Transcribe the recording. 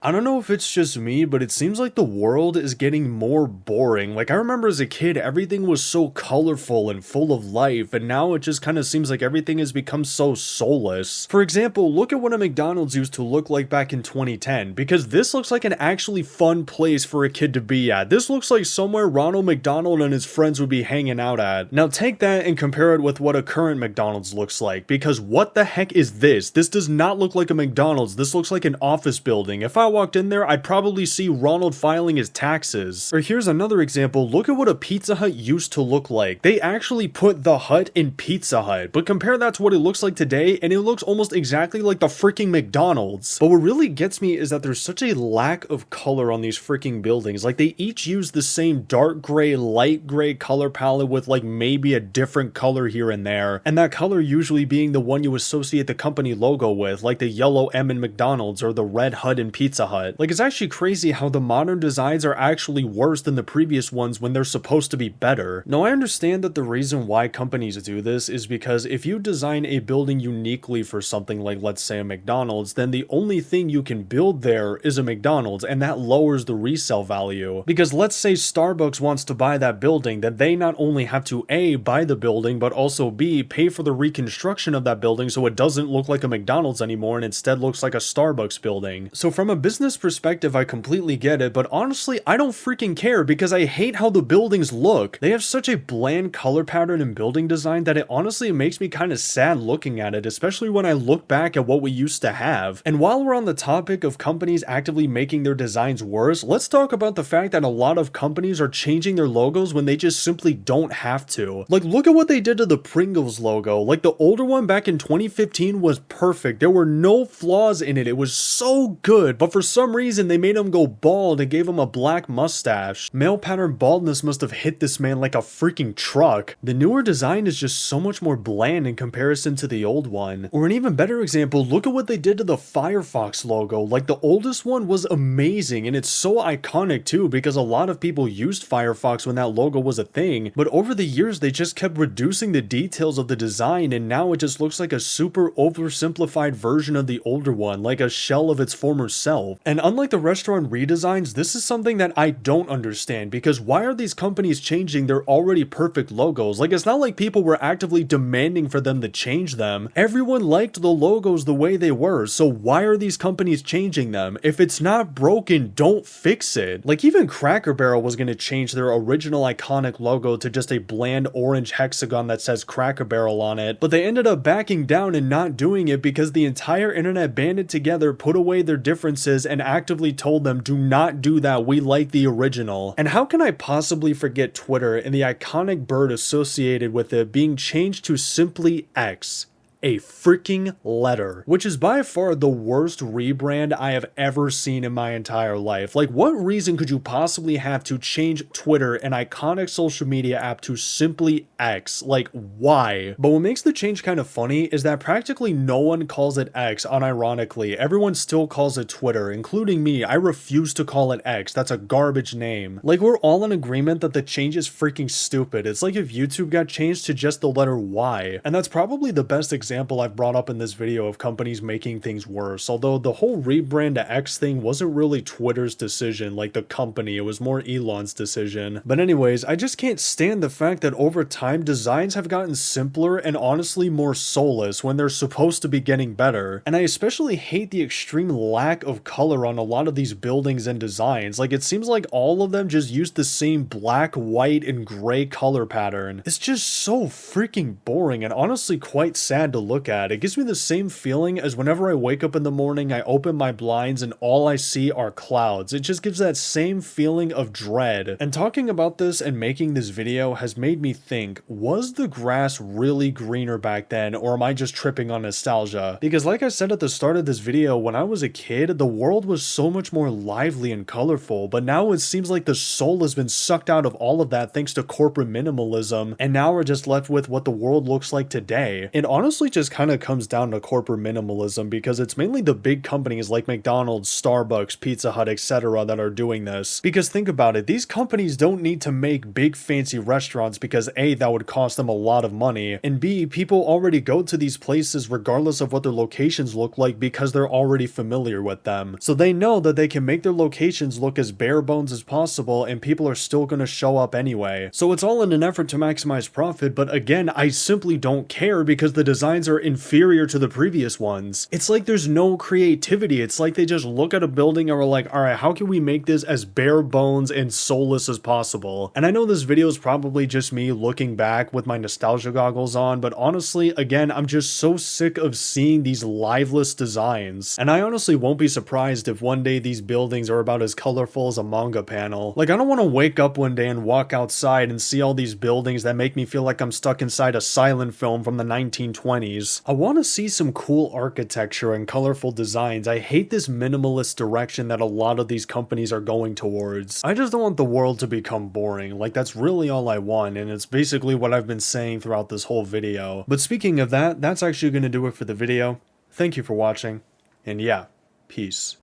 I don't know if it's just me, but it seems like the world is getting more boring. Like, I remember as a kid, everything was so colorful and full of life, and now it just kind of seems like everything has become so soulless. For example, look at what a McDonald's used to look like back in 2010, because this looks like an actually fun place for a kid to be at. This looks like somewhere Ronald McDonald and his friends would be hanging out at. Now take that and compare it with what a current McDonald's looks like, because what the heck is this? This does not look like a McDonald's. This looks like an office building. If I walked in there, I'd probably see Ronald filing his taxes. Or here's another example. Look at what a Pizza Hut used to look like. They actually put the hut in Pizza Hut, but compare that to what it looks like today, and it looks almost exactly like the freaking McDonald's. But what really gets me is that there's such a lack of color on these freaking buildings. Like, they each use the same dark gray, light gray color palette with like maybe a different color here and there, and that color usually being the one you associate the company logo with, like the yellow M in McDonald's or the red HUD in Pizza Hut. Like, it's actually crazy how the modern designs are actually worse than the previous ones when they're supposed to be better. Now, I understand that the reason why companies do this is because if you design a building uniquely for something like, let's say, a McDonald's, then the only thing you can build there is a McDonald's, and that lowers the resale value. Because let's say Starbucks wants to buy that building, then they not only have to A, buy the building, but also B, pay for the reconstruction of that building so it doesn't look like a McDonald's anymore and instead looks like a Starbucks building. So from a business perspective, I completely get it, but honestly, I don't freaking care because I hate how the buildings look. They have such a bland color pattern and building design that it honestly makes me kind of sad looking at it, especially when I look back at what we used to have. And while we're on the topic of companies actively making their designs worse, let's talk about the fact that a lot of companies are changing their logos when they just simply don't have to. Like, look at what they did to the Pringles logo. Like, the older one back in 2015 was perfect. There were no flaws in it. It was so good, but for some reason they made him go bald and gave him a black mustache. Male pattern baldness must have hit this man like a freaking truck. The newer design is just so much more bland in comparison to the old one. Or an even better example, look at what they did to the Firefox logo. Like, the oldest one was amazing, and it's so iconic too because a lot of people used Firefox when that logo was a thing, but over the years they just kept reducing the details of the design, and now it just looks like a super oversimplified version of the older one, like a shell of its former self. And unlike the restaurant redesigns, this is something that I don't understand, because why are these companies changing their already perfect logos? Like, it's not like people were actively demanding for them to change them. Everyone liked the logos the way they were, so why are these companies changing them? If it's not broken, don't fix it. Like, even Cracker Barrel was going to change their original iconic logo to just a bland orange hexagon that says Cracker Barrel on it, but they ended up backing down and not doing it because the entire internet banded together, put away their differences, and actively told them, do not do that, we like the original. And how can I possibly forget Twitter and the iconic bird associated with it being changed to simply X? A freaking letter, which is by far the worst rebrand I have ever seen in my entire life. Like, what reason could you possibly have to change Twitter, an iconic social media app, to simply X? Like, why? But what makes the change kind of funny is that practically no one calls it X, unironically. Everyone still calls it Twitter, including me. I refuse to call it X. That's a garbage name. Like, we're all in agreement that the change is freaking stupid. It's like if YouTube got changed to just the letter Y. And that's probably the best example I've brought up in this video of companies making things worse, although the whole rebrand to X thing wasn't really Twitter's decision, like the company, it was more Elon's decision. But anyways, I just can't stand the fact that over time designs have gotten simpler and honestly more soulless when they're supposed to be getting better. And I especially hate the extreme lack of color on a lot of these buildings and designs. Like, it seems like all of them just use the same black, white, and gray color pattern. It's just so freaking boring and honestly quite sad to look at. It gives me the same feeling as whenever I wake up in the morning, I open my blinds and all I see are clouds. It just gives that same feeling of dread. And talking about this and making this video has made me think, was the grass really greener back then, or am I just tripping on nostalgia? Because like I said at the start of this video, when I was a kid, the world was so much more lively and colorful, but now it seems like the soul has been sucked out of all of that thanks to corporate minimalism, and now we're just left with what the world looks like today. It honestly really just kind of comes down to corporate minimalism, because it's mainly the big companies like McDonald's, Starbucks, Pizza Hut, etc. that are doing this. Because think about it, these companies don't need to make big fancy restaurants because A, that would cost them a lot of money, and B, people already go to these places regardless of what their locations look like because they're already familiar with them. So they know that they can make their locations look as bare bones as possible and people are still going to show up anyway. So it's all in an effort to maximize profit, but again, I simply don't care because the designs are inferior to the previous ones. It's like there's no creativity. It's like they just look at a building and are like, alright, how can we make this as bare bones and soulless as possible? And I know this video is probably just me looking back with my nostalgia goggles on, but honestly, again, I'm just so sick of seeing these lifeless designs. And I honestly won't be surprised if one day these buildings are about as colorful as a manga panel. Like, I don't want to wake up one day and walk outside and see all these buildings that make me feel like I'm stuck inside a silent film from the 1920s. I want to see some cool architecture and colorful designs. I hate this minimalist direction that a lot of these companies are going towards. I just don't want the world to become boring. Like, that's really all I want, and it's basically what I've been saying throughout this whole video. But speaking of that, that's actually going to do it for the video. Thank you for watching, and yeah, peace.